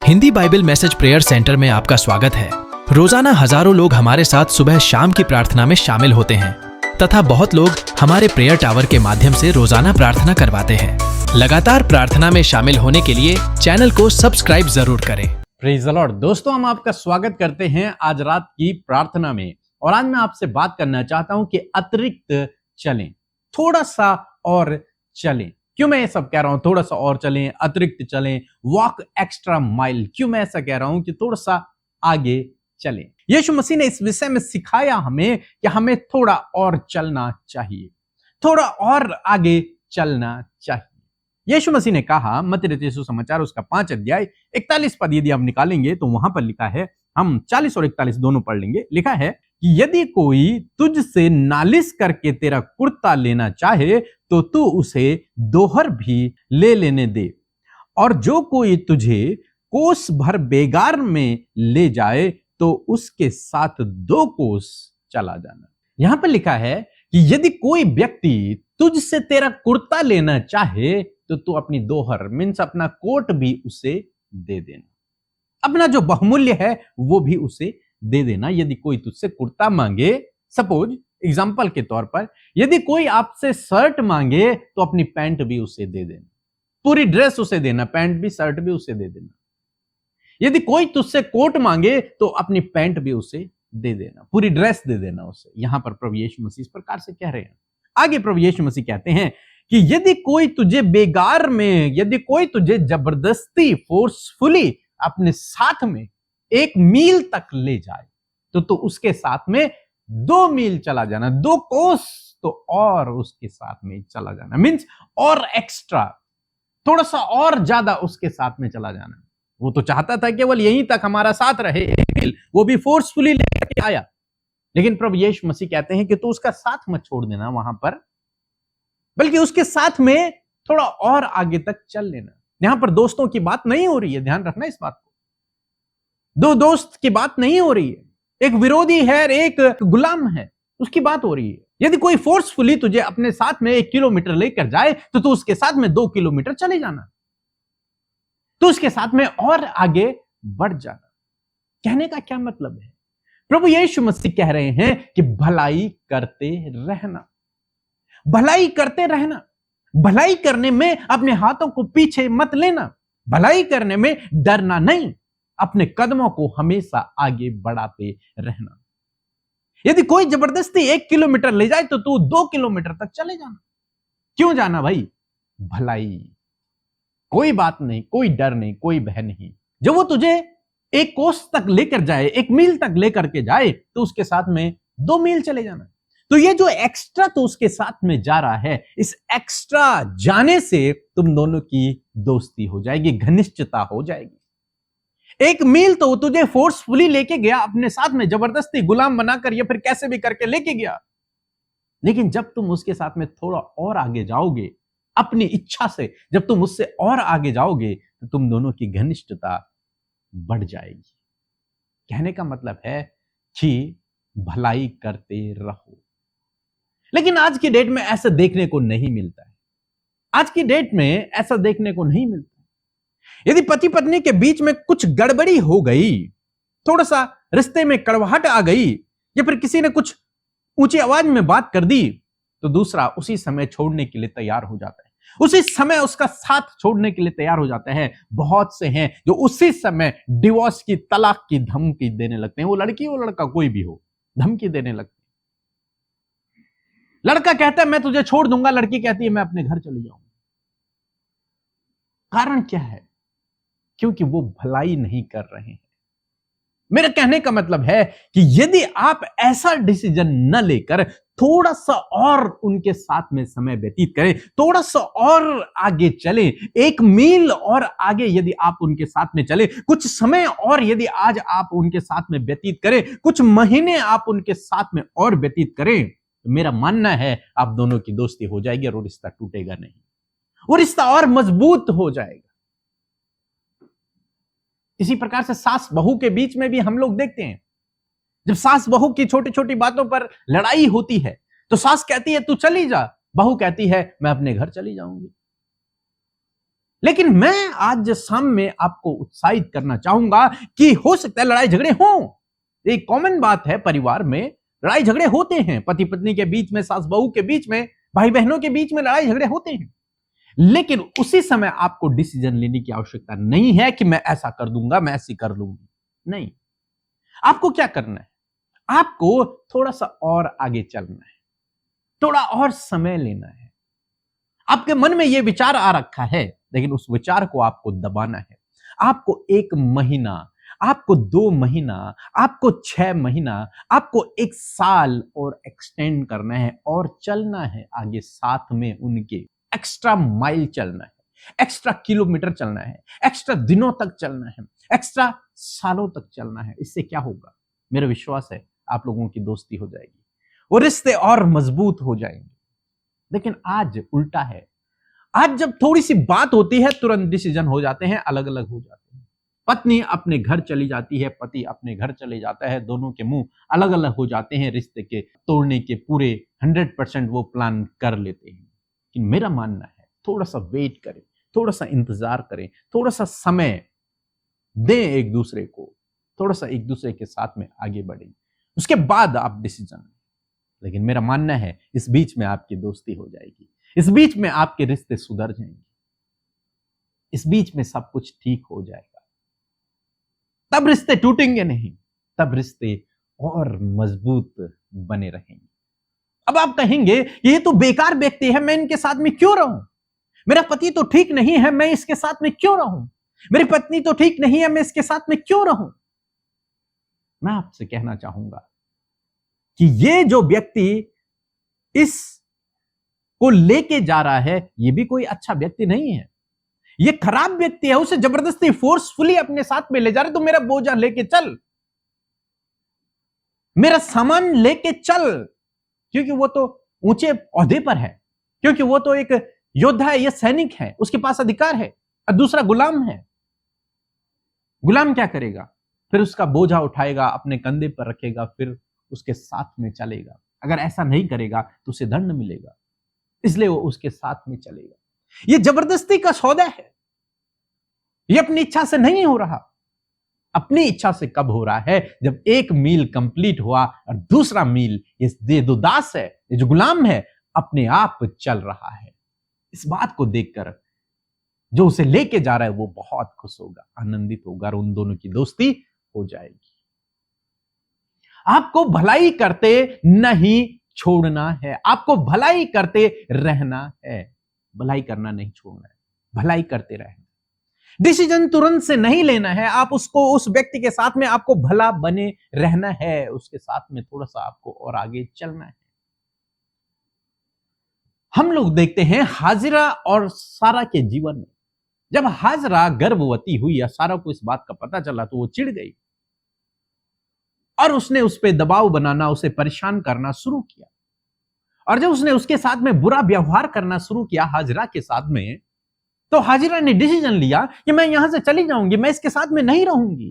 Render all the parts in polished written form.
Hindi Bible message prayer centre में आपका स्वागत है। रोजाना हजारों लोग हमारे साथ सुबह शाम की प्रार्थना में शामिल होते हैं तथा बहुत लोग हमारे प्रेयर टावर के माध्यम से रोजाना प्रार्थना करवाते हैं। लगातार प्रार्थना में शामिल होने के लिए चैनल को सब्सक्राइब जरूर करें। Praise the Lord. दोस्तों, हम आपका स्वागत करते हैं आज रात की प्रार्थना में। और आज मैं आपसे बात करना चाहता हूं कि अतिरिक्त चलें, थोड़ा सा और चलें। क्यों मैं ये सब कह रहा हूं, थोड़ा सा और चलें, अतिरिक्त चलें, वॉक एक्स्ट्रा माइल? क्यों मैं ऐसा कह रहा हूं कि थोड़ा सा आगे चलें? यीशु मसीह ने इस विषय में सिखाया हमें कि हमें थोड़ा और चलना चाहिए, थोड़ा और आगे चलना चाहिए। यीशु मसीह ने कहा, मत्ती रचित सुसमाचार उसका 5 अध्याय 41 पद यदि आप निकालेंगे तो वहां पर लिखा है, हम 40 और 41 दोनों पढ़ लेंगे। लिखा है कि यदि कोई तुझसे नालिश करके तेरा कुर्ता लेना चाहे तो तू उसे दोहर भी ले लेने दे, और जो कोई तुझे कोस भर बेगार में ले जाए तो उसके साथ 2 कोस चला जाना। यहां पर लिखा है कि यदि कोई व्यक्ति तुझसे तेरा कुर्ता लेना चाहे तो तू अपनी दोहर मीन्स अपना कोट भी उसे दे देना, अपना जो बहुमूल्य है वो भी उसे दे देना। यदि कोई तुझसे कुर्ता मांगे, सपोज एग्जाम्पल के तौर पर, यदि कोई आपसे शर्ट मांगे तो अपनी पैंट भी उसे दे देना, पूरी ड्रेस उसे देना, पैंट भी शर्ट भी उसे दे देना। यदि कोई तुझसे कोट मांगे तो अपनी पैंट भी उसे दे देना, पूरी ड्रेस दे देना उसे। यहां पर प्रभु यीशु मसीह इस प्रकार से कह रहे हैं। आगे प्रभु यीशु मसीह कहते हैं कि यदि कोई तुझे बेगार में, यदि कोई तुझे जबरदस्ती फोर्सफुली अपने साथ में 1 मील तक ले जाए तो तू उसके साथ में 2 मील चला जाना, 2 कोस तो और उसके साथ में चला जाना, मीन्स और एक्स्ट्रा, थोड़ा सा और ज्यादा उसके साथ में चला जाना। वो तो चाहता था केवल यहीं तक हमारा साथ रहे 1 मील, वो भी फोर्सफुली लेकर आया। लेकिन प्रभु यीशु मसीह कहते हैं कि तू उसका साथ मत छोड़ देना वहां पर, बल्कि उसके साथ में थोड़ा और आगे तक चल लेना। यहां पर दोस्तों की बात नहीं हो रही है, ध्यान रखना इस बात को। 2 दोस्त की बात नहीं हो रही है, एक विरोधी है, एक गुलाम है, उसकी बात हो रही है। यदि कोई फोर्सफुली तुझे अपने साथ में 1 किलोमीटर लेकर जाए तो तू उसके साथ में 2 किलोमीटर चले जाना, तो उसके साथ में और आगे बढ़ जाना। कहने का क्या मतलब है? प्रभु यीशु मसीह कह रहे हैं कि भलाई करते रहना, भलाई करते रहना। भलाई करने में अपने हाथों को पीछे मत लेना, भलाई करने में डरना नहीं, अपने कदमों को हमेशा आगे बढ़ाते रहना। यदि कोई जबरदस्ती 1 किलोमीटर ले जाए तो तू 2 किलोमीटर तक चले जाना। क्यों जाना भाई? भलाई। कोई बात नहीं, कोई डर नहीं, कोई भय नहीं। जब वो तुझे 1 कोस तक लेकर जाए, 1 मील तक लेकर के जाए तो उसके साथ में 2 मील चले जाना। तो ये जो एक्स्ट्रा तो उसके साथ में जा रहा है, इस एक्स्ट्रा जाने से तुम दोनों की दोस्ती हो जाएगी, घनिष्ठता हो जाएगी। 1 मील तो तुझे फोर्सफुली लेके गया अपने साथ में, जबरदस्ती गुलाम बनाकर या फिर कैसे भी करके लेके गया। लेकिन जब तुम उसके साथ में थोड़ा और आगे जाओगे, अपनी इच्छा से जब तुम उससे और आगे जाओगे तो तुम दोनों की घनिष्ठता बढ़ जाएगी। कहने का मतलब है कि भलाई करते रहो। लेकिन आज की डेट में ऐसा देखने को नहीं मिलता है, आज की डेट में ऐसा देखने को नहीं मिलता। यदि पति पत्नी के बीच में कुछ गड़बड़ी हो गई, थोड़ा सा रिश्ते में कड़वाहट आ गई, या फिर किसी ने कुछ ऊंची आवाज में बात कर दी, तो दूसरा उसी समय छोड़ने के लिए तैयार हो जाता है, उसी समय उसका साथ छोड़ने के लिए तैयार हो जाते हैं। बहुत से हैं जो उसी समय डिवोर्स की, तलाक की धमकी देने लगते हैं। वो लड़की हो लड़का कोई भी हो, धमकी देने लगते हैं। लड़का कहता है मैं तुझे छोड़ दूंगा, लड़की कहती है मैं अपने घर चली जाऊंगी। कारण क्या है? क्योंकि वो भलाई नहीं कर रहे हैं। मेरा कहने का मतलब है कि यदि आप ऐसा डिसीजन न लेकर थोड़ा सा और उनके साथ में समय व्यतीत करें, थोड़ा सा और आगे चलें, 1 मील और आगे यदि आप उनके साथ में चले, कुछ समय और यदि आज आप उनके साथ में व्यतीत करें, कुछ महीने आप उनके साथ में और व्यतीत करें, तो मेरा मानना है आप दोनों की दोस्ती हो जाएगी और वो रिश्ता टूटेगा नहीं, वो रिश्ता और मजबूत हो जाएगा। इसी प्रकार से सास बहू के बीच में भी हम लोग देखते हैं, जब सास बहू की छोटी छोटी बातों पर लड़ाई होती है तो सास कहती है तू चली जा, बहू कहती है मैं अपने घर चली जाऊंगी। लेकिन मैं आज शाम में आपको उत्साहित करना चाहूंगा कि हो सकता है लड़ाई झगड़े हों। एक कॉमन बात है, परिवार में लड़ाई झगड़े होते हैं, पति पत्नी के बीच में, सास बहू के बीच में, भाई बहनों के बीच में लड़ाई झगड़े होते हैं। लेकिन उसी समय आपको डिसीजन लेने की आवश्यकता नहीं है कि मैं ऐसा कर दूंगा, मैं ऐसी कर लूंगी। नहीं, आपको क्या करना है? आपको थोड़ा सा और आगे चलना है, थोड़ा और समय लेना है। आपके मन में यह विचार आ रखा है, लेकिन उस विचार को आपको दबाना है। आपको 1 महीना, आपको 2 महीना, आपको 6 महीना, आपको 1 साल और एक्सटेंड करना है और चलना है आगे, साथ में उनके एक्स्ट्रा माइल चलना है, एक्स्ट्रा किलोमीटर चलना है, एक्स्ट्रा दिनों तक चलना है, एक्स्ट्रा सालों तक चलना है। इससे क्या होगा? मेरा विश्वास है आप लोगों की दोस्ती हो जाएगी और रिश्ते और मजबूत हो जाएंगे। लेकिन आज उल्टा है। आज जब थोड़ी सी बात होती है तुरंत डिसीजन हो जाते हैं, अलग अलग हो जाते हैं। पत्नी अपने घर चली जाती है, पति अपने घर चले जाता है, दोनों के मुंह अलग अलग हो जाते हैं। रिश्ते के तोड़ने के पूरे 100% वो प्लान कर लेते हैं। लेकिन मेरा मानना है थोड़ा सा वेट करें, थोड़ा सा इंतजार करें, थोड़ा सा समय दें एक दूसरे को, थोड़ा सा एक दूसरे के साथ में आगे बढ़ें, उसके बाद आप डिसीजन लें। लेकिन मेरा मानना है इस बीच में आपकी दोस्ती हो जाएगी, इस बीच में आपके रिश्ते सुधर जाएंगे, इस बीच में सब कुछ ठीक हो जाएगा। तब रिश्ते टूटेंगे नहीं, तब रिश्ते और मजबूत बने रहेंगे। अब आप कहेंगे ये तो बेकार व्यक्ति है, मैं इनके साथ में क्यों रहूं? मेरा पति तो ठीक नहीं है, मैं इसके साथ में क्यों रहूं? मेरी पत्नी तो ठीक नहीं है, मैं इसके साथ में क्यों रहूं? मैं आपसे कहना चाहूंगा कि ये जो व्यक्ति इस को लेके जा रहा है, ये भी कोई अच्छा व्यक्ति नहीं है, ये खराब व्यक्ति है। उसे जबरदस्ती फोर्सफुली अपने साथ में ले जा रहे, तो मेरा बोझा लेके चल, मेरा सामान लेके चल, क्योंकि वो तो ऊंचे ओहदे पर है, क्योंकि वो तो एक योद्धा है, ये सैनिक है, उसके पास अधिकार है, और दूसरा गुलाम है। गुलाम क्या करेगा? फिर उसका बोझा उठाएगा, अपने कंधे पर रखेगा, फिर उसके साथ में चलेगा। अगर ऐसा नहीं करेगा तो उसे दंड मिलेगा, इसलिए वो उसके साथ में चलेगा। ये जबरदस्ती का सौदा है, ये अपनी इच्छा से नहीं हो रहा। अपनी इच्छा से कब हो रहा है? जब एक मील कंप्लीट हुआ और दूसरा मील ये जो दास है, ये जो गुलाम है, अपने आप चल रहा है। इस बात को देखकर जो उसे लेके जा रहा है वो बहुत खुश होगा, आनंदित होगा और उन दोनों की दोस्ती हो जाएगी। आपको भलाई करते नहीं छोड़ना है, आपको भलाई करते रहना है, भलाई करना नहीं छोड़ना है, भलाई करते रहना। डिसीजन तुरंत से नहीं लेना है, आप उसको, उस व्यक्ति के साथ में आपको भला बने रहना है, उसके साथ में थोड़ा सा आपको और आगे चलना है। हम लोग देखते हैं हाजिरा और सारा के जीवन में, जब हाजिरा गर्भवती हुई या सारा को इस बात का पता चला तो वो चिढ़ गई और उसने उस पर दबाव बनाना, उसे परेशान करना शुरू किया। और जब उसने उसके साथ में बुरा व्यवहार करना शुरू किया हाजिरा के साथ में, तो हाजिरा ने डिसीजन लिया कि मैं यहां से चली जाऊंगी, मैं इसके साथ में नहीं रहूंगी,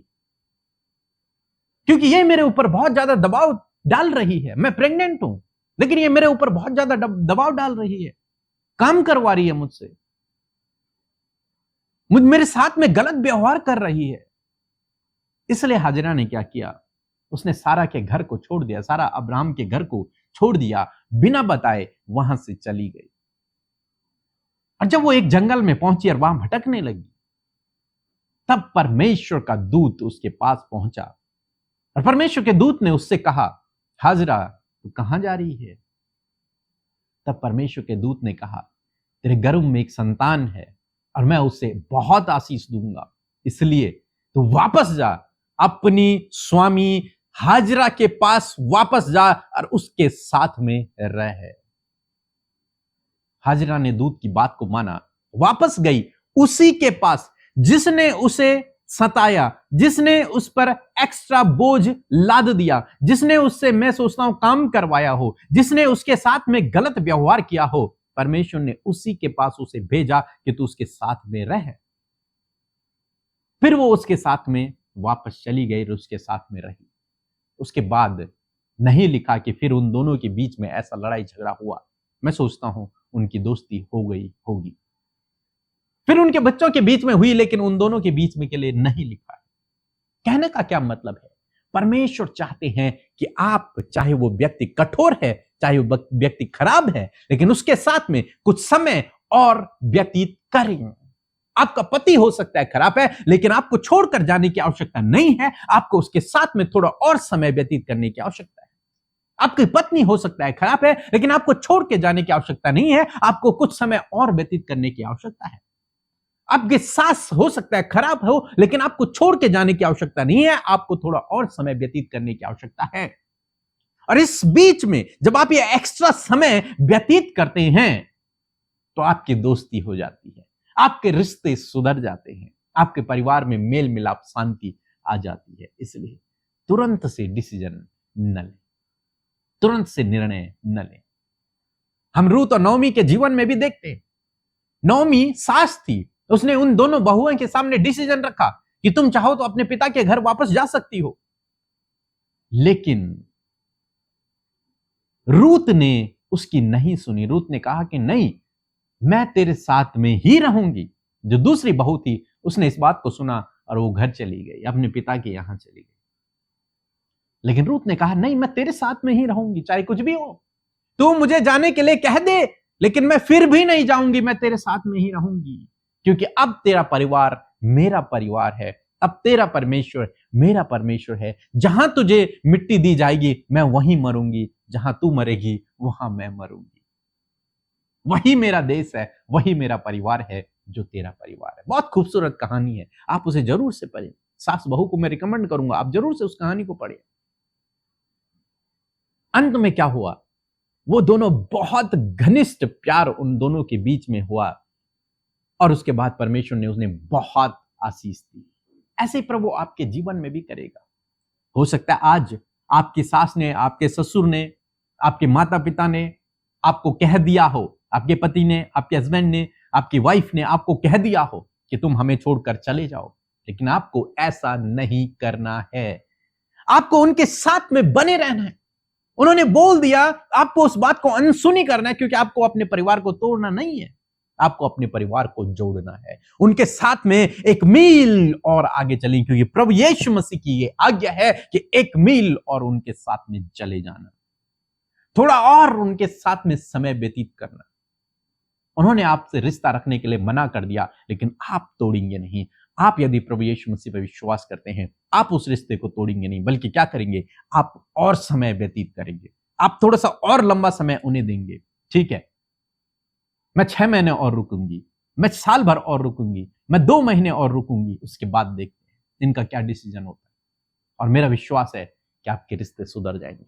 क्योंकि ये मेरे ऊपर बहुत ज्यादा दबाव डाल रही है। मैं प्रेग्नेंट हूं, लेकिन ये मेरे ऊपर बहुत ज्यादा दबाव डाल रही है, काम करवा रही है मुझसे, मेरे साथ में गलत व्यवहार कर रही है। इसलिए हाजिरा ने क्या किया? उसने सारा के घर को छोड़ दिया, सारा अब्राहम के घर को छोड़ दिया, बिना बताए वहां से चली गई। और जब वो एक जंगल में पहुंची और वहां भटकने लगी, तब परमेश्वर का दूत उसके पास पहुंचा और परमेश्वर के दूत ने उससे कहा, हाजिरा तू कहां जा रही है? तब परमेश्वर के दूत ने कहा, तेरे गर्भ में एक संतान है और मैं उसे बहुत आशीष दूंगा, इसलिए तू वापस जा, अपनी स्वामी हाजिरा के पास वापस जा और उसके साथ में रह। हाजिरा ने दूत की बात को माना, वापस गई उसी के पास जिसने उसे सताया, जिसने उस पर एक्स्ट्रा बोझ लाद दिया, जिसने उससे, मैं सोचता हूं, काम करवाया हो, जिसने उसके साथ में गलत व्यवहार किया हो। परमेश्वर ने उसी के पास उसे भेजा कि तू उसके साथ में रह। फिर वो उसके साथ में वापस चली गई और उसके साथ में रही। उसके बाद नहीं लिखा कि फिर उन दोनों के बीच में ऐसा लड़ाई झगड़ा हुआ। मैं सोचता हूं उनकी दोस्ती हो गई होगी। फिर उनके बच्चों के बीच में हुई, लेकिन उन दोनों के बीच में के लिए नहीं लिखा है। कहने का क्या मतलब है? परमेश्वर चाहते हैं कि आप, चाहे वो व्यक्ति कठोर है, चाहे वो व्यक्ति खराब है, लेकिन उसके साथ में कुछ समय और व्यतीत करें। आपका पति हो सकता है खराब है, लेकिन आपको छोड़कर जाने की आवश्यकता नहीं है। आपको उसके साथ में थोड़ा और समय व्यतीत करने की आवश्यकता है। आपकी पत्नी हो सकता है खराब है, लेकिन आपको छोड़ के जाने की आवश्यकता नहीं है। आपको कुछ समय और व्यतीत करने की आवश्यकता है। आपके सास हो सकता है खराब हो, लेकिन आपको छोड़ के जाने की आवश्यकता नहीं है। आपको थोड़ा और समय व्यतीत करने की आवश्यकता है। और इस बीच में जब आप ये एक्स्ट्रा समय व्यतीत करते हैं, तो आपकी दोस्ती हो जाती है, आपके रिश्ते सुधर जाते हैं, आपके परिवार में मेल मिलाप, शांति आ जाती है। इसलिए तुरंत से डिसीजन न लें, तुरंत से निर्णय न लें। हम रूत और नौमी के जीवन में भी देखते हैं। नौमी सास थी, उसने उन दोनों बहुओं के सामने डिसीजन रखा कि तुम चाहो तो अपने पिता के घर वापस जा सकती हो, लेकिन रूत ने उसकी नहीं सुनी। रूत ने कहा कि नहीं, मैं तेरे साथ में ही रहूंगी। जो दूसरी बहू थी, उसने इस बात को सुना और वो घर चली गई, अपने पिता के यहां चली गई। लेकिन रूत ने कहा नहीं, मैं तेरे साथ में ही रहूंगी, चाहे कुछ भी हो। तू मुझे जाने के लिए कह दे, लेकिन मैं फिर भी नहीं जाऊंगी, मैं तेरे साथ में ही रहूंगी, क्योंकि अब तेरा परिवार मेरा परिवार है, अब तेरा परमेश्वर मेरा परमेश्वर है। जहां तुझे मिट्टी दी जाएगी, मैं वहीं मरूंगी, जहां तू मरेगी वहां मैं मरूंगी। वही मेरा देश है, वही मेरा परिवार है जो तेरा परिवार है। बहुत खूबसूरत कहानी है, आप उसे जरूर से पढ़ें। सास बहू को मैं रिकमेंड करूंगा, आप जरूर से उस कहानी को पढ़ें। अंत में क्या हुआ? वो दोनों, बहुत घनिष्ठ प्यार उन दोनों के बीच में हुआ, और उसके बाद परमेश्वर ने उन्हें बहुत आशीष दी। ऐसे ही प्रभु आपके जीवन में भी करेगा। हो सकता है आज आपकी सास ने, आपके ससुर ने, आपके माता पिता ने आपको कह दिया हो, आपके पति ने, आपके हस्बैंड ने, आपकी वाइफ ने आपको कह दिया हो कि तुम हमें छोड़कर चले जाओ, लेकिन आपको ऐसा नहीं करना है। आपको उनके साथ में बने रहना है। उन्होंने बोल दिया, आपको उस बात को अनसुनी करना है, क्योंकि आपको अपने परिवार को तोड़ना नहीं है, आपको अपने परिवार को जोड़ना है। उनके साथ में एक मील और आगे चलें, क्योंकि प्रभु यीशु मसीह की ये आज्ञा है कि एक मील और उनके साथ में चले जाना, थोड़ा और उनके साथ में समय व्यतीत करना। उन्होंने आपसे रिश्ता रखने के लिए मना कर दिया, लेकिन आप तोड़ेंगे नहीं। आप यदि प्रभु यीशु मसीह पर विश्वास करते हैं, आप उस रिश्ते को तोड़ेंगे नहीं, बल्कि क्या करेंगे? आप और समय व्यतीत करेंगे, आप थोड़ा सा और लंबा समय उन्हें देंगे। ठीक है, मैं 6 महीने और रुकूंगी, मैं साल भर और रुकूंगी, मैं 2 महीने और रुकूंगी, उसके बाद देखते हैं इनका क्या डिसीजन होता है। और मेरा विश्वास है कि आपके रिश्ते सुधर जाएंगे,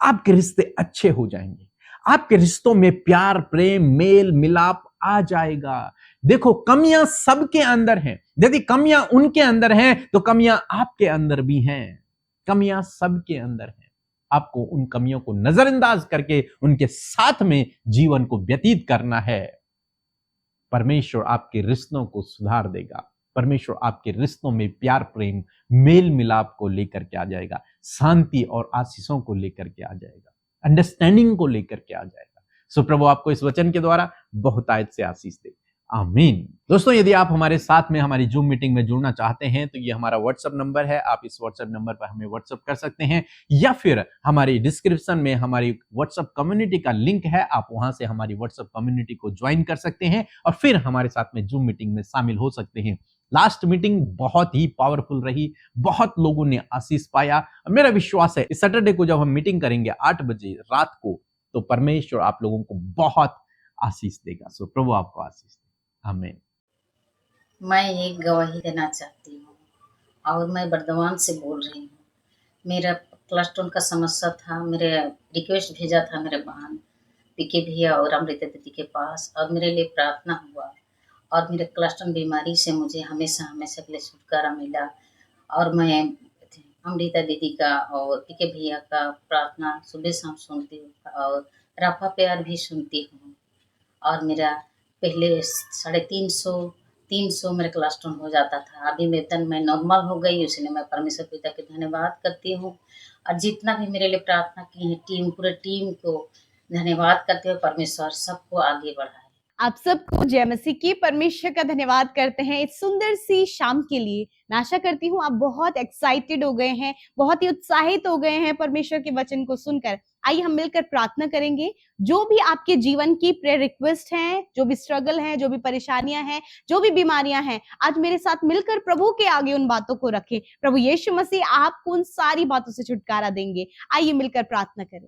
आपके रिश्ते अच्छे हो जाएंगे, आपके रिश्तों में प्यार, प्रेम, मेल मिलाप आ जाएगा। देखो, कमियां सबके अंदर हैं। यदि कमियां उनके अंदर हैं, तो कमियां आपके अंदर भी हैं। कमियां सबके अंदर हैं। आपको उन कमियों को नजरअंदाज करके उनके साथ में जीवन को व्यतीत करना है। परमेश्वर आपके रिश्तों को सुधार देगा। परमेश्वर आपके रिश्तों में प्यार, प्रेम, मेल मिलाप को लेकर के आ जाएगा, शांति और आशीषों को लेकर के आ जाएगा, अंडरस्टैंडिंग को लेकर के आ जाएगा। सो प्रभु आपको इस वचन के द्वारा बहुतायत से आशीष दे। आमीन। दोस्तों, यदि आप हमारे साथ में हमारी जूम मीटिंग में जुड़ना चाहते हैं, तो ये हमारा व्हाट्सएप नंबर है। आप इस व्हाट्सएप नंबर पर हमें व्हाट्सएप कर सकते हैं, या फिर हमारी डिस्क्रिप्शन में हमारी व्हाट्सएप कम्युनिटी का लिंक है, आप वहां से हमारी व्हाट्सएप कम्युनिटी को ज्वाइन कर सकते हैं और फिर हमारे साथ में जूम मीटिंग में शामिल हो सकते हैं। लास्ट मीटिंग बहुत ही पावरफुल रही, बहुत लोगों ने आशीष पाया। मेरा विश्वास है इस सैटरडे को जब हम मीटिंग करेंगे 8 बजे रात को, तो परमेश्वर आप लोगों को बहुत आशीष देगा। सो प्रभु आपको आशीष दे। आमीन। मैं एक गवाही देना चाहती हूँ और मैं बर्दवान से बोल रही हूँ। मेरा क्लास 12 का समस्या था, मेरे रिक्वेस्ट भेजा था मेरे बहन पीके भैया और अमृता दीदी के पास, और मेरे लिए प्रार्थना हुआ, और मेरे क्लास 12 बीमारी से मुझे हमेशा हमेशा के लिए छुटकारा मिला। और मैं अमृता दीदी का और पीके भैया का प्रार्थना सुबह शाम सुनती हूँ, और राफा प्यार भी सुनती हूँ। और मेरा पहले 350 मेरा कोलेस्ट्रॉल हो जाता था, अभी वेतन में नॉर्मल हो गई। उसने मैं परमेश्वर पिता के धन्यवाद करती हूँ, और जितना भी मेरे लिए प्रार्थना की है टीम, पूरे टीम को धन्यवाद करते हुए परमेश्वर सबको आगे बढ़ाए। आप सबको जय मसीह की। परमेश्वर का धन्यवाद करते हैं इस सुंदर सी शाम के लिए। मैं आशा करती हूँ आप बहुत एक्साइटेड हो गए हैं, बहुत ही उत्साहित हो गए हैं परमेश्वर के वचन को सुनकर। आइए हम मिलकर प्रार्थना करेंगे। जो भी आपके जीवन की प्रेयर रिक्वेस्ट हैं, जो भी स्ट्रगल हैं, जो भी परेशानियां हैं, जो भी बीमारियां हैं, आज मेरे साथ मिलकर प्रभु के आगे उन बातों को रखें। प्रभु यीशु मसीह आपको उन सारी बातों से छुटकारा देंगे। आइए मिलकर प्रार्थना करें।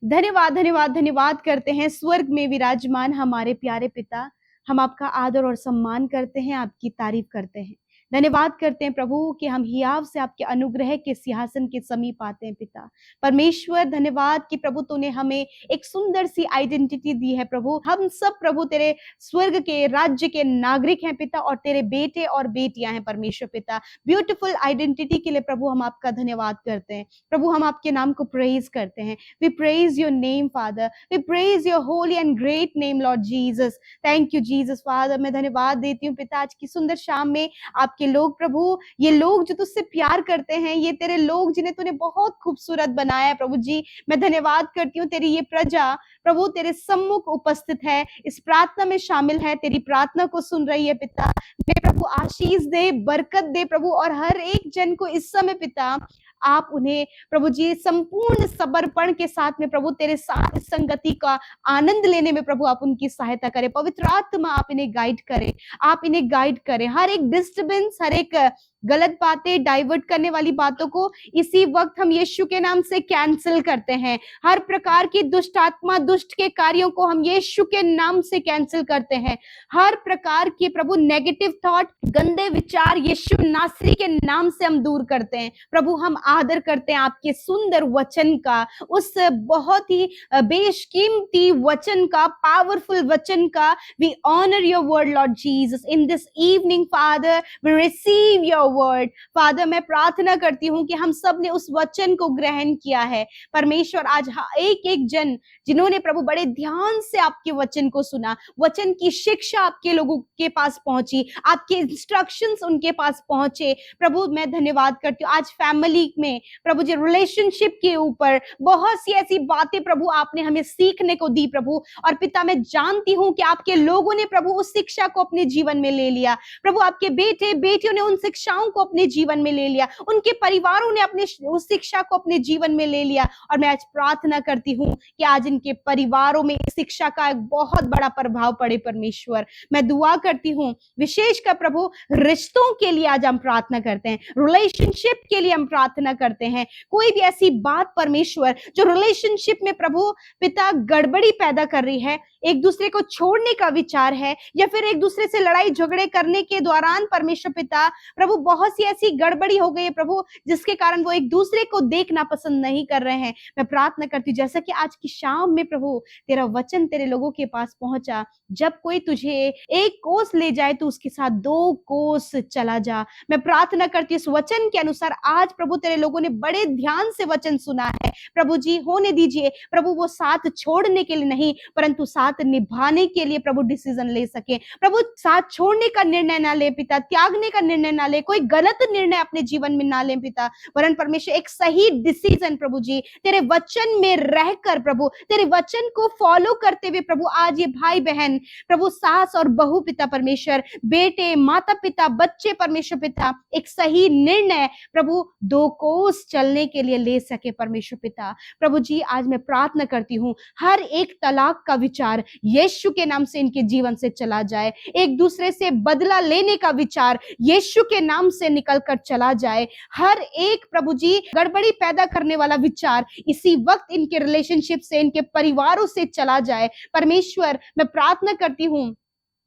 धन्यवाद धन्यवाद धन्यवाद करते हैं स्वर्ग में विराजमान हमारे प्यारे पिता। हम आपका आदर और सम्मान करते हैं, आपकी तारीफ करते हैं। धन्यवाद करते हैं प्रभु कि हम हियाव से आपके अनुग्रह के सिंहासन के समीप आते हैं पिता। परमेश्वर धन्यवाद कि प्रभु तूने हमें एक सुंदर सी आइडेंटिटी दी है प्रभु। हम सब प्रभु तेरे स्वर्ग के राज्य के नागरिक हैं पिता, और तेरे बेटे और बेटियां हैं परमेश्वर पिता। ब्यूटीफुल आइडेंटिटी के लिए प्रभु हम आपका धन्यवाद करते हैं प्रभु। हम आपके नाम को प्रेज करते हैं। We praise your name father, we praise your holy and great name lord Jesus. Thank you Jesus father. मैं धन्यवाद देती हूँ पिता आज की सुंदर शाम में आपके लोग प्रभु, ये लोग जो तुझसे प्यार करते हैं, ये तेरे लोग जिन्हें तूने बहुत खूबसूरत बनाया है प्रभु जी। मैं धन्यवाद करती हूँ तेरी ये प्रजा प्रभु तेरे सम्मुख उपस्थित है, इस प्रार्थना में शामिल है, तेरी प्रार्थना को सुन रही है पिता। मैं प्रभु आशीष दे, बरकत दे प्रभु, और हर एक जन को इस समय पिता आप उन्हें प्रभु जी संपूर्ण समर्पण के साथ में प्रभु तेरे साथ संगति का आनंद लेने में प्रभु आप उनकी सहायता करें। पवित्र आत्मा आप इन्हें गाइड करें, आप इन्हें गाइड करें। हर एक डिस्टर्बेंस, हर एक गलत बातें, डाइवर्ट करने वाली बातों को इसी वक्त हम यीशु के नाम से कैंसिल करते हैं। हर प्रकार की दुष्ट आत्मा, दुष्ट के कार्यों को हम यीशु के नाम से कैंसिल करते हैं। हर प्रकार के प्रभु नेगेटिव थॉट, गंदे विचार यीशु नासरी के नाम से हम दूर करते हैं प्रभु। हम आदर करते हैं आपके सुंदर वचन का, उस बहुत ही बेशकीमती वचन का, पावरफुल वचन का। We honour your word lord Jesus in this evening father, we receive your word father. मैं प्रार्थना करती हूँ कि हम सब ने उस वचन को ग्रहण किया है परमेश्वर। आज एक एक जन जिन्होंने प्रभु बड़े ध्यान से आपके वचन को सुना, वचन की शिक्षा आपके लोगों के पास पहुंची, आपके इंस्ट्रक्शंस उनके पास पहुंचे प्रभु। मैं धन्यवाद करती हूँ आज फैमिली में प्रभु जी, रिलेशनशिप के ऊपर बहुत सी ऐसी बातें प्रभु आपने हमें सीखने को दी प्रभु। और पिता मैं जानती हूँ कि आपके लोगों ने प्रभु उस शिक्षा को अपने जीवन में ले लिया प्रभु। आपके बेटे बेटियों ने उन शिक्षाओं को अपने जीवन में ले लिया, उनके परिवारों ने अपने उस शिक्षा को अपने जीवन में ले लिया। और मैं आज प्रार्थना करती हूँ कि आज इनके परिवारों में इस शिक्षा का एक बहुत बड़ा प्रभाव पड़े परमेश्वर। मैं दुआ करती हूँ विशेषकर प्रभु रिश्तों के लिए आज हम प्रार्थना करते हैं, रिलेशनशिप के लिए हम प्रार्थना करते हैं। कोई भी ऐसी बात परमेश्वर जो रिलेशनशिप में प्रभु पिता गड़बड़ी पैदा कर रही है, एक दूसरे को छोड़ने का विचार है, या फिर एक दूसरे से लड़ाई झगड़े करने के दौरान परमेश्वर पिता प्रभु बहुत सी ऐसी गड़बड़ी हो गई है प्रभु, जिसके कारण वो एक दूसरे को देखना पसंद नहीं कर रहे हैं। मैं प्रार्थना करती हूँ जैसा कि आज की शाम में प्रभु तेरा वचन तेरे लोगों के पास पहुंचा, जब कोई तुझे एक कोस ले जाए तो उसके साथ 2 कोस चला जा। मैं प्रार्थना करती हूँ इस वचन के अनुसार आज प्रभु तेरे लोगों ने बड़े ध्यान से वचन सुना है प्रभु जी। होने दीजिए प्रभु वो साथ छोड़ने के लिए नहीं, परंतु साथ निभाने के लिए प्रभु डिसीजन ले सके प्रभु। साथ छोड़ने का निर्णय ना ले पिता, त्यागने का निर्णय ना ले, कोई गलत निर्णय अपने जीवन में ना ले पिता, वरन परमेश्वर एक सही डिसीजन प्रभु जी तेरे वचन में रहकर प्रभु, तेरे वचन को फॉलो करते हुए प्रभु आज ये भाई बहन प्रभु, सास और बहू पिता परमेश्वर, बेटे माता पिता बच्चे परमेश्वर पिता, एक सही निर्णय प्रभु 2 कोस चलने के लिए ले सके परमेश्वर पिता। प्रभु जी आज मैं प्रार्थना करती हूँ हर एक तलाक का विचार यीशु के नाम से इनके जीवन से चला जाए, एक दूसरे से बदला लेने का विचार यीशु के नाम से निकल कर चला जाए। हर एक प्रभु जी गड़बड़ी पैदा करने वाला विचार इसी वक्त इनके रिलेशनशिप से, इनके परिवारों से चला जाए परमेश्वर। मैं प्रार्थना करती हूँ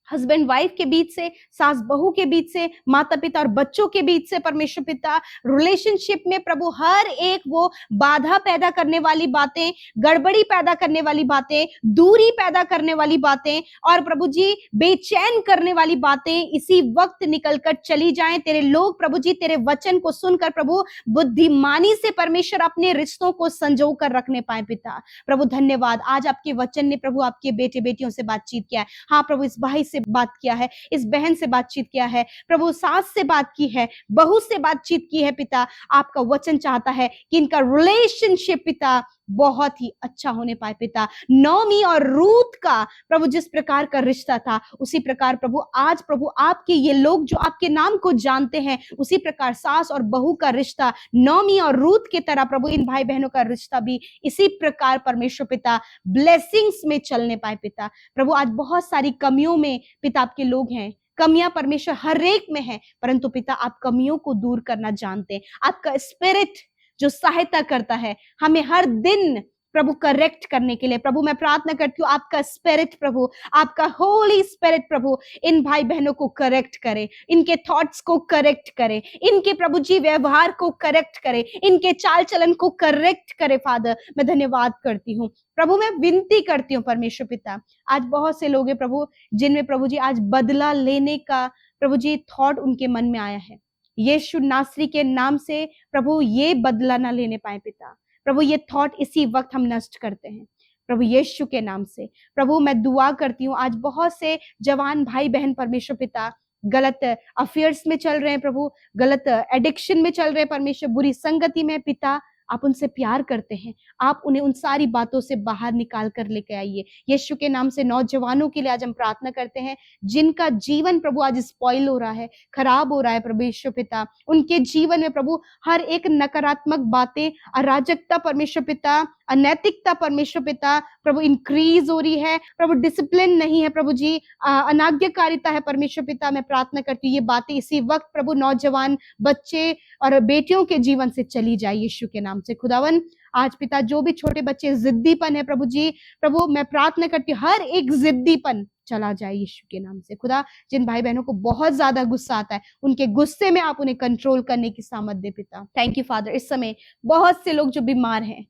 हस्बैंड वाइफ के बीच से, सास बहू के बीच से, माता पिता और बच्चों के बीच से परमेश्वर पिता, रिलेशनशिप में प्रभु हर एक वो बाधा पैदा करने वाली बातें, गड़बड़ी पैदा करने वाली बातें, दूरी पैदा करने वाली बातें और प्रभु जी बेचैन करने वाली बातें इसी वक्त निकलकर चली जाएं। तेरे लोग प्रभु जी तेरे वचन को सुनकर प्रभु बुद्धिमानी से परमेश्वर अपने रिश्तों को संजो कर रखने पाए पिता। प्रभु धन्यवाद, आज आपके वचन ने प्रभु आपके बेटे बेटियों से बातचीत किया है। हाँ प्रभु, इस भाई से बात किया है, इस बहन से बातचीत किया है प्रभु, सास से बात की है, बहू से बातचीत की है पिता। आपका वचन चाहता है कि इनका रिलेशनशिप पिता बहुत ही अच्छा होने पाए पिता। नौमी और रूत का प्रभु जिस प्रकार का रिश्ता था, उसी प्रकार प्रभु आज प्रभु आपके ये लोग जो आपके नाम को जानते हैं, उसी प्रकार सास और बहू का रिश्ता नौमी और रूत की तरह प्रभु इन भाई बहनों का रिश्ता भी इसी प्रकार परमेश्वर पिता ब्लेसिंग्स में चलने पाए पिता। प्रभु आज बहुत सारी कमियों में पिता आपके लोग हैं, कमियां परमेश्वर हर एक में है, परंतु पिता आप कमियों को दूर करना जानते हैं। आपका स्पिरिट जो सहायता करता है हमें हर दिन प्रभु करेक्ट करने के लिए, प्रभु मैं प्रार्थना करती हूँ आपका स्पिरिट प्रभु, आपका होली स्पिरिट प्रभु इन भाई बहनों को करेक्ट करे, इनके थॉट्स को करेक्ट करे, इनके प्रभु जी व्यवहार को करेक्ट करे, इनके चाल चलन को करेक्ट करे। फादर मैं धन्यवाद करती हूँ प्रभु, मैं विनती करती हूँ परमेश्वर पिता, आज बहुत से लोग हैं प्रभु जिनमें प्रभु जी आज बदला लेने का प्रभु जी थॉट उनके मन में आया है। यीशु नासरी के नाम से प्रभु ये बदला ना लेने पाए पिता, प्रभु ये थॉट इसी वक्त हम नष्ट करते हैं प्रभु यीशु के नाम से। प्रभु मैं दुआ करती हूँ आज बहुत से जवान भाई बहन परमेश्वर पिता गलत अफेयर्स में चल रहे हैं प्रभु, गलत एडिक्शन में चल रहे हैं परमेश्वर, बुरी संगति में पिता आप उनसे प्यार करते हैं, आप उन्हें उन सारी बातों से बाहर निकाल कर लेके आइए। यीशु के नाम से नौजवानों के लिए आज हम प्रार्थना करते हैं जिनका जीवन प्रभु आज स्पॉइल हो रहा है, खराब हो रहा है परमेश्वर पिता, उनके जीवन में प्रभु हर एक नकारात्मक बातें, अराजकता परमेश्वर पिता, अनैतिकता परमेश्वर पिता प्रभु इंक्रीज हो रही है प्रभु, डिसिप्लिन नहीं है प्रभु जी, अनाज्ञाकारिता है परमेश्वर पिता। मैं प्रार्थना करती हूँ ये बातें इसी वक्त प्रभु नौजवान बच्चे और बेटियों के जीवन से चली जाए यीशु के नाम से। खुदावन आज पिता जो भी छोटे बच्चे जिद्दीपन है प्रभु जी, प्रभु मैं प्रार्थना करती हूँ हर एक जिद्दीपन चला जाए यीशु के नाम से। खुदा जिन भाई बहनों को बहुत ज्यादा गुस्सा आता है, उनके गुस्से में आप उन्हें कंट्रोल करने की सामर्थ दे पिता। Thank you father. इस समय बहुत से लोग जो बीमार हैं,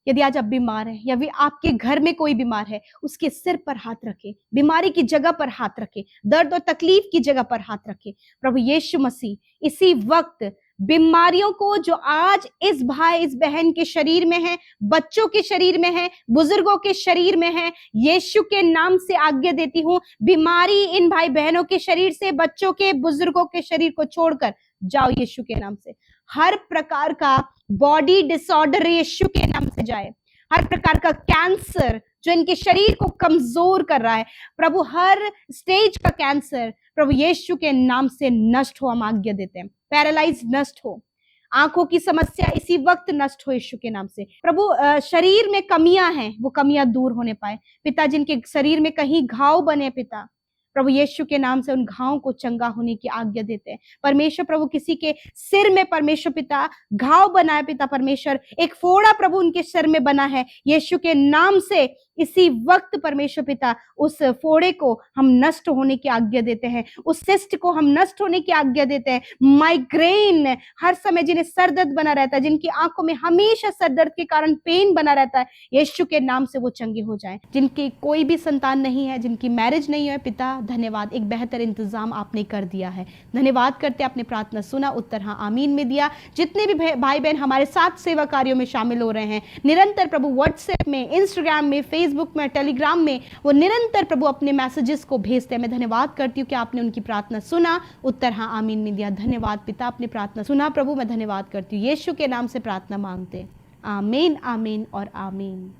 यदि आज आप बीमार हैं या भी आपके घर में कोई बीमार है, उसके सिर पर हाथ रखे, बीमारी की जगह पर हाथ रखे, दर्द और तकलीफ की जगह पर हाथ रखे प्रभु यीशु मसीह इसी वक्त बीमारियों को जो आज इस भाई इस बहन के शरीर में है, बच्चों के शरीर में है, बुजुर्गों के शरीर में है, यीशु के नाम से आज्ञा देती हूँ बीमारी इन भाई बहनों के शरीर से, बच्चों के बुजुर्गों के शरीर को छोड़कर जाओ यीशु के नाम से। हर प्रकार का बॉडी डिसऑर्डर यीशु के नाम से जाए, हर प्रकार का कैंसर जो इनके शरीर को कमजोर कर रहा है प्रभु, हर स्टेज का कैंसर प्रभु यीशु के नाम से नष्ट हो, हम आज्ञा देते हैं। पैरालाइज नष्ट हो, आंखों की समस्या इसी वक्त नष्ट हो यीशु के नाम से। प्रभु शरीर में कमियां हैं वो कमियां दूर होने पाए पिता, जिनके शरीर में कहीं घाव बने पिता प्रभु यीशु के नाम से उन घावों को चंगा होने की आज्ञा देते हैं परमेश्वर। प्रभु किसी के सिर में परमेश्वर पिता घाव बना है पिता परमेश्वर, एक फोड़ा प्रभु उनके सिर में बना है यीशु के नाम से इसी वक्त परमेश्वर पिता उस फोड़े को हम नष्ट होने की आज्ञा देते हैं, उस सिस्ट को हम नष्ट होने की आज्ञा देते हैं। माइग्रेन हर समय जिन्हें सर दर्द बना रहता है, जिनकी आंखों में हमेशा सर दर्द के कारण पेन बना रहता है, यीशु के नाम से वो चंगे हो जाएं। जिनकी कोई भी संतान नहीं है, जिनकी मैरिज नहीं है पिता धन्यवाद, एक बेहतर इंतजाम आपने कर दिया है। धन्यवाद करते आपने प्रार्थना सुना, उत्तर हाँ आमीन में दिया। जितने भी भाई बहन हमारे साथ सेवा कार्यों में शामिल हो रहे हैं निरंतर प्रभु व्हाट्सएप में, इंस्टाग्राम में, फेसबुक में, टेलीग्राम में वो निरंतर प्रभु अपने मैसेजेस को भेजते हैं। मैं धन्यवाद करती हूँ कि आपने उनकी प्रार्थना सुना, उत्तर हाँ आमीन में दिया। धन्यवाद पिता आपने प्रार्थना सुना प्रभु, मैं धन्यवाद करती हूँ। यीशु के नाम से प्रार्थना मांगते, आमीन आमीन और आमीन।